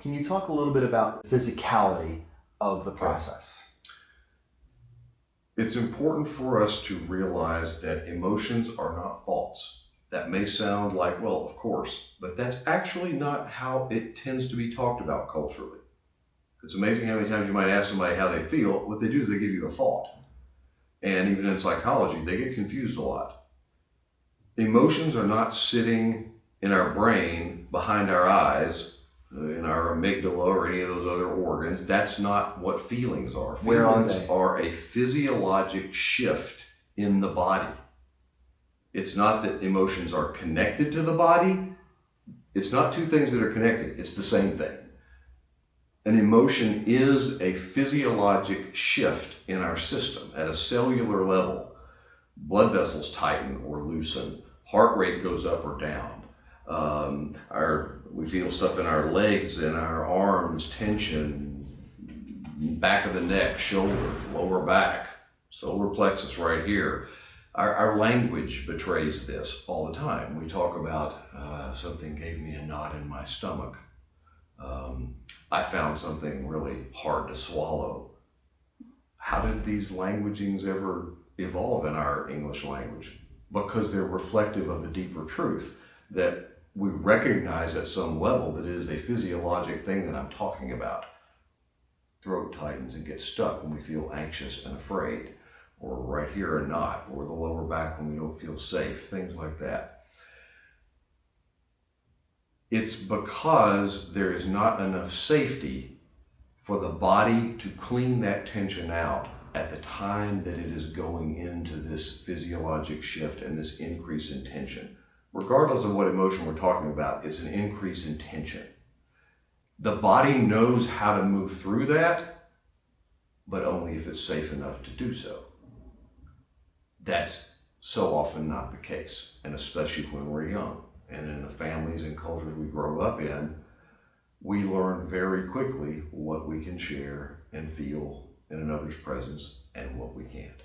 Can you talk a little bit about the physicality of the process? It's important for us to realize that emotions are not thoughts. That may sound like, well, of course, but that's actually not how it tends to be talked about culturally. It's amazing how many times you might ask somebody how they feel. What they do is they give you a thought. And even in psychology, they get confused a lot. Emotions are not sitting in our brain, behind our eyes, in our amygdala or any of those other organs. That's not what feelings are. Where are Feelings they? are a physiologic shift in the body. It's not that emotions are connected to the body. It's not two things that are connected. It's the same thing. An emotion is a physiologic shift in our system at a cellular level. Blood vessels tighten or loosen. Heart rate goes up or down. We feel stuff in our legs and our arms, tension, back of the neck, shoulders, lower back, solar plexus right here. Our language betrays this all the time. We talk about something gave me a knot in my stomach. I found something really hard to swallow. How did these languagings ever evolve in our English language? Because they're reflective of a deeper truth that we recognize at some level that it is a physiologic thing that I'm talking about. Throat tightens and gets stuck when we feel anxious and afraid, or right here a knot, or the lower back when we don't feel safe, things like that. It's because there is not enough safety for the body to clean that tension out at the time that it is going into this physiologic shift and this increase in tension. Regardless of what emotion we're talking about, it's an increase in tension. The body knows how to move through that, but only if it's safe enough to do so. That's so often not the case, and especially when we're young. And in the families and cultures we grow up in, we learn very quickly what we can share and feel in another's presence and what we can't.